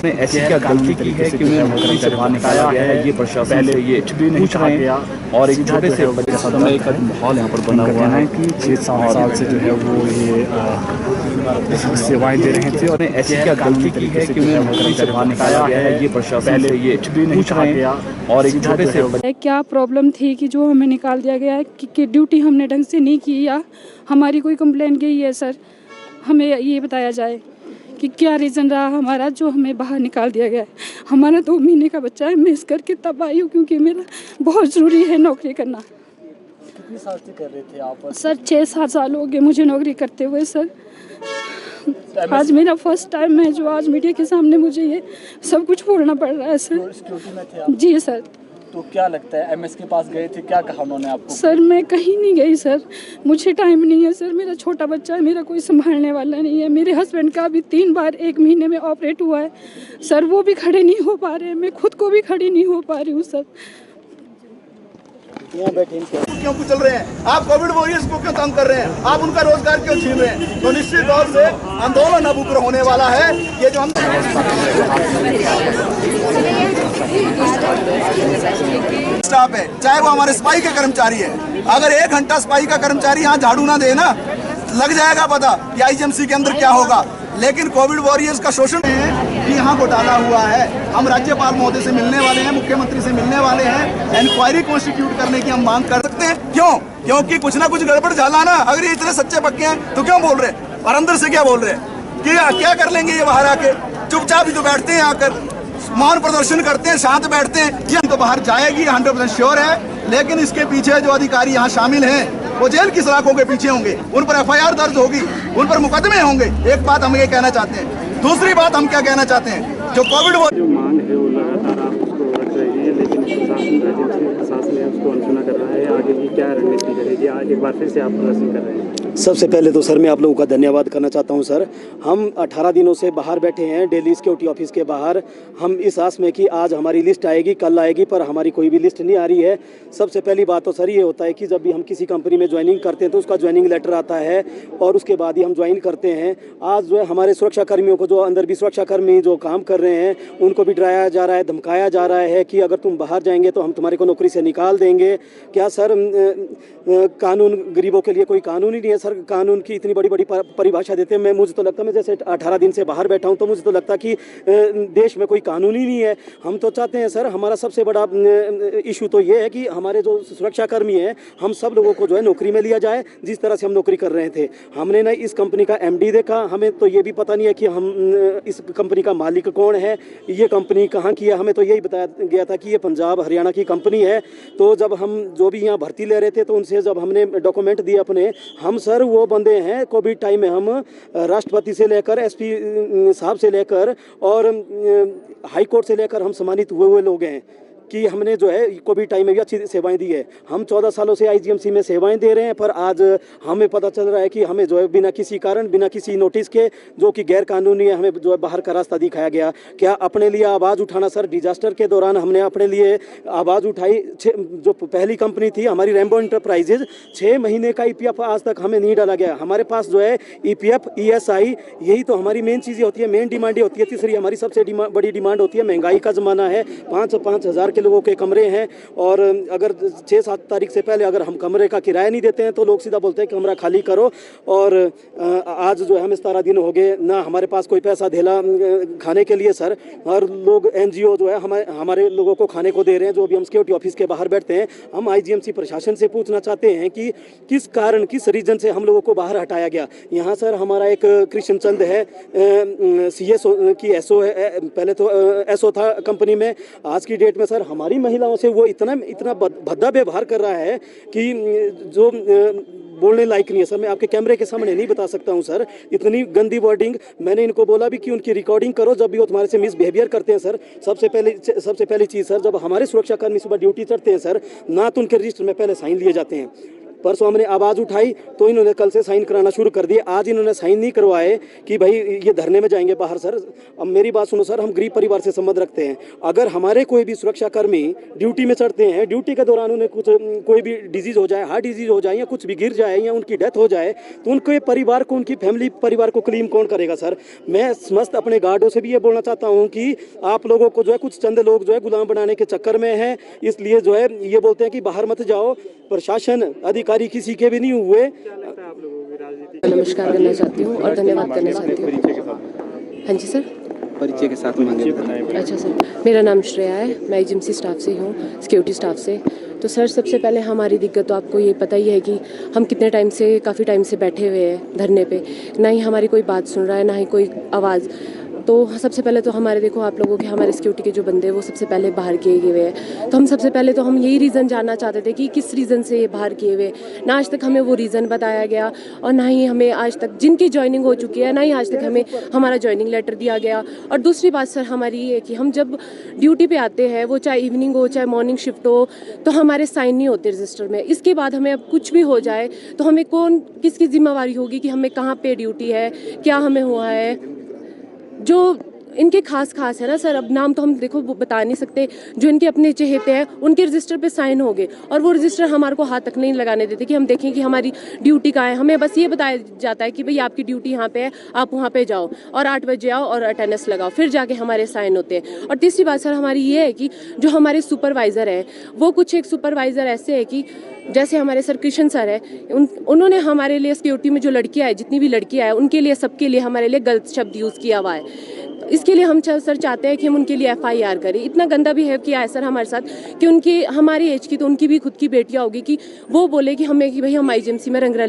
ने ऐसी क्या गलती की है कि उन्हें नौकरी से बाहर निकाला गया है, ये प्रशासन से ये पूछ रहे हैं। और एक छोटे से बच्चे समय एक माहौल यहाँ पर बना हुआ है कि 6-7 साल से जो है वो ये सेवाएं दे रहे थे। और ऐसी क्या गलती की है कि उन्हें नौकरी से बाहर निकाला गया है, ये प्रशासन से ये पूछ रहे हैं। और एक छोटे से क्या प्रॉब्लम थी कि जो हमें निकाल दिया गया है कि ड्यूटी हमने ढंग से नहीं की या हमारी कोई कंप्लेंट गई है सर, हमें ये बताया जाए कि क्या रीज़न रहा हमारा जो हमें बाहर निकाल दिया गया है। हमारा 2 महीने का बच्चा है, मैं इस करके तब आई हूँ क्योंकि मेरा बहुत ज़रूरी है नौकरी करना। कितने साल से कर रहे थे आप? सर 6-7 साल हो गए मुझे नौकरी करते हुए सर। आज मेरा फर्स्ट टाइम है जो आज मीडिया के सामने मुझे ये सब कुछ बोलना पड़ रहा है सर। सिक्योरिटी में थे आप? जी सर। तो क्या लगता है एमएस के पास गए थे, क्या कहा उन्होंने आपको? सर मैं कहीं नहीं गई सर, मुझे टाइम नहीं है सर, मेरा छोटा बच्चा है, मेरा कोई संभालने वाला नहीं है। मेरे हस्बैंड का भी 3 बार 1 महीने में ऑपरेट हुआ है सर, वो भी खड़े नहीं हो पा रहे हैं, मैं खुद को भी खड़ी नहीं हो पा रही हूँ सर। क्यों कुचल रहे हैं आप? कोविड वॉरियर्स को क्यों तंग कर रहे हैं आप? उनका रोजगार क्यों छीन रहे हैं? तो निश्चित तौर से आंदोलन अब उग्र होने वाला है। ये जो हम स्टाफ है, चाहे वो हमारे सफाई के कर्मचारी है, अगर 1 घंटा सफाई का कर्मचारी यहाँ झाड़ू ना दे ना, लग जाएगा पता कि आईजीएमसी के अंदर क्या होगा। लेकिन कोविड वॉरियर्स का शोषण है कि यहाँ घोटाला हुआ है। हम राज्यपाल महोदय से मिलने वाले हैं, मुख्यमंत्री से मिलने वाले हैं, इंक्वायरी कॉन्स्टिट्यूट करने की हम मांग कर सकते हैं। क्यों? क्योंकि कुछ ना कुछ गड़बड़ झाला ना। अगर ये इतने सच्चे पक्के हैं तो क्यों बोल रहे हैं? और अंदर से क्या बोल रहे हैं कि क्या कर लेंगे ये बाहर आके? चुपचाप ही तो बैठते हैं आकर, मौन प्रदर्शन करते हैं, शांत बैठते हैं। ये तो बाहर जाएगी 100% श्योर है, लेकिन इसके पीछे जो अधिकारी यहाँ शामिल हैं वो जेल की सलाखों के पीछे होंगे, उन पर एफआईआर दर्ज होगी, उन पर मुकदमे होंगे। एक बात हम ये कहना चाहते हैं। दूसरी बात हम क्या कहना चाहते हैं, जो कोविड जो मांग है वो लगातार आप उसको रख रही है, लेकिन प्रशासन है उसको अनसुना कर रहा है। आगे की क्या रणनीति रहेगी? आज एक बार फिर से आप प्रदर्शन कर रहे हैं। सबसे पहले तो सर मैं आप लोगों का धन्यवाद करना चाहता हूं सर। हम 18 दिनों से बाहर बैठे हैं दिल्ली सिक्योरिटी ऑफिस के बाहर। हम इस आस में कि आज हमारी लिस्ट आएगी, कल आएगी, पर हमारी कोई भी लिस्ट नहीं आ रही है। सबसे पहली बात तो सर ये होता है कि जब भी हम किसी कंपनी में ज्वाइनिंग करते हैं तो उसका ज्वाइनिंग लेटर आता है और उसके बाद ही हम ज्वाइन करते हैं। आज जो है हमारे सुरक्षा कर्मियों को, जो अंदर भी सुरक्षा कर्मी जो काम कर रहे हैं, उनको भी डराया जा रहा है, धमकाया जा रहा है कि अगर तुम बाहर जाएंगे तो हम तुम्हारे को नौकरी से निकाल देंगे। क्या सर कानून गरीबों के लिए कोई कानून ही नहीं है सर? कानून की इतनी बड़ी परिभाषा देते हैं। मुझे तो लगता है, मैं जैसे 18 दिन से बाहर बैठा हूं तो मुझे तो लगता कि देश में कोई कानून ही नहीं है। हम तो चाहते हैं सर, हमारा सबसे बड़ा इशू तो ये है कि हमारे जो सुरक्षा कर्मी हैं, हम सब लोगों को जो है नौकरी में लिया जाए जिस तरह से हम नौकरी कर रहे थे। हमने ना इस कंपनी का एमडी देखा, हमें तो ये भी पता नहीं है कि हम इस कंपनी का मालिक कौन है, ये कंपनी कहाँ की है। हमें तो यही बताया गया था कि ये पंजाब हरियाणा की कंपनी है। तो जब हम जो भी यहाँ भर्ती ले रहे थे तो उनसे जब हमने डॉक्यूमेंट दिए अपने, हम सर वो बंदे हैं कोविड टाइम में हम राष्ट्रपति से लेकर एसपी साहब से लेकर और हाई कोर्ट से लेकर हम सम्मानित हुए लोग हैं कि हमने जो है कोविड टाइम में भी अच्छी सेवाएं दी है। हम 14 सालों से आईजीएमसी में सेवाएं दे रहे हैं, पर आज हमें पता चल रहा है कि हमें जो है बिना किसी कारण, बिना किसी नोटिस के, जो कि गैर कानूनी है, हमें जो है बाहर का रास्ता दिखाया गया। क्या अपने लिए आवाज़ उठाना सर? डिजास्टर के दौरान हमने अपने लिए आवाज़ उठाई। जो पहली कंपनी थी हमारी रेम्बो इंटरप्राइजेज, 6 महीने का ईपीएफ आज तक हमें नहीं डाला गया। हमारे पास जो है ईपीएफ, ईएसआई, यही तो हमारी मेन चीज़ें होती है, मेन डिमांडें होती है। तीसरी हमारी सबसे बड़ी डिमांड होती है, महंगाई का ज़माना है, 5-5 हज़ार के लोगों के कमरे हैं और अगर 6-7 तारीख से पहले अगर हम कमरे का किराया नहीं देते हैं तो लोग सीधा बोलते हैं कमरा खाली करो। और आज जो है हमें 17 दिन हो गए ना, हमारे पास कोई पैसा धेला खाने के लिए सर। और लोग एनजीओ जो है हमारे लोगों को खाने को दे रहे हैं, जो भी हम सिक्योरिटी ऑफिस के बाहर बैठते हैं। हम आईजीएमसी प्रशासन से पूछना चाहते हैं कि किस कारण, किस रीजन से हम लोगों को बाहर हटाया गया। यहाँ सर हमारा एक कृष्ण चंद है, सीएसओ की एसओ है, पहले तो एसओ था कंपनी में। आज की डेट में सर हमारी महिलाओं से वो इतना भद्दा व्यवहार कर रहा है कि जो बोलने लायक नहीं है सर। मैं आपके कैमरे के सामने नहीं बता सकता हूं सर, इतनी गंदी वर्डिंग। मैंने इनको बोला भी कि उनकी रिकॉर्डिंग करो जब भी वो तुम्हारे से मिसबिहेवियर करते हैं सर। सबसे पहली चीज़ सर, जब हमारे सुरक्षा कर्मी सुबह ड्यूटी चढ़ते हैं सर, ना तो उनके रजिस्टर में पहले साइन लिए जाते हैं। परसों हमने आवाज़ उठाई तो इन्होंने कल से साइन कराना शुरू कर दिए। आज इन्होंने साइन नहीं करवाए कि भाई ये धरने में जाएंगे बाहर। सर अब मेरी बात सुनो सर, हम गरीब परिवार से संबंध रखते हैं। अगर हमारे कोई भी सुरक्षाकर्मी ड्यूटी में चढ़ते हैं, ड्यूटी के दौरान उन्हें कुछ कोई भी डिजीज़ हो जाए, हार्ट डिजीज़ हो जाए या कुछ भी गिर जाए या उनकी डेथ हो जाए तो उनके परिवार को, उनकी फैमिली परिवार को क्लेम कौन करेगा? सर मैं समस्त अपने गार्डों से भी ये बोलना चाहता हूँ कि आप लोगों को जो है कुछ चंद लोग जो है गुलाम बनाने के चक्कर में हैं, इसलिए जो है ये बोलते हैं कि बाहर मत जाओ। प्रशासन अधिकारी किसी के भी नहीं हुए। नमस्कार करना चाहती हूँ और धन्यवाद करना चाहती हूँ। हाँ जी सर, परिचय के साथ मांगे। अच्छा सर, मेरा नाम श्रेया है, मैं एजेंसी स्टाफ से हूँ, सिक्योरिटी स्टाफ से। तो सर सबसे पहले हमारी दिक्कत तो आपको ये पता ही है कि हम कितने टाइम से, काफ़ी टाइम से बैठे हुए हैं धरने पे, ना ही हमारी कोई बात सुन रहा है, ना ही कोई आवाज़। तो सबसे पहले तो हमारे, देखो आप लोगों के, हमारे सिक्योरिटी के जो बंदे हैं वो सबसे पहले बाहर किए हुए हैं। तो हम सबसे पहले तो हम यही रीज़न जानना चाहते थे कि किस रीज़न से ये बाहर किए हुए। ना आज तक हमें वो रीज़न बताया गया और ना ही हमें आज तक, जिनकी ज्वाइनिंग हो चुकी है, ना ही आज तक हमें हमारा ज्वाइनिंग लेटर दिया गया। और दूसरी बात सर हमारी ये है कि हम जब ड्यूटी पे आते हैं, वो चाहे इवनिंग हो चाहे मॉर्निंग शिफ्ट हो, तो हमारे साइन नहीं होते रजिस्टर में। इसके बाद हमें अब कुछ भी हो जाए तो हमें कौन, किसकी जिम्मेवारी होगी कि हमें कहाँ पे ड्यूटी है, क्या हमें हुआ है। जो इनके खास है ना सर, अब नाम तो हम देखो बता नहीं सकते, जो इनके अपने चहेते हैं उनके रजिस्टर पे साइन हो गए और वो रजिस्टर हमारे को हाथ तक नहीं लगाने देते कि हम देखें कि हमारी ड्यूटी कहाँ है। हमें बस ये बताया जाता है कि भाई आपकी ड्यूटी यहाँ पे है, आप वहाँ पे जाओ और 8 बजे आओ और अटेंडेंस लगाओ, फिर जाके हमारे साइन होते हैं। और तीसरी बात सर हमारी ये है कि जो हमारे सुपरवाइज़र है, वो कुछ एक सुपरवाइज़र ऐसे है कि जैसे हमारे सर कृष्ण सर है, उन्होंने हमारे लिए सिक्योरिटी में जो लड़कियाँ है, जितनी भी लड़कियाँ हैं, उनके लिए, सबके लिए हमारे लिए गलत शब्द यूज़ किया हुआ है। इसके लिए हम सर चाहते हैं कि हम उनके लिए FIR करें। इतना गंदा बिहेव किया है सर हमारे साथ कि उनकी, हमारी एज की तो उनकी भी खुद की बेटियाँ होगी कि वो बोले कि हमें कि भाई हम IGMC में रंगरलिया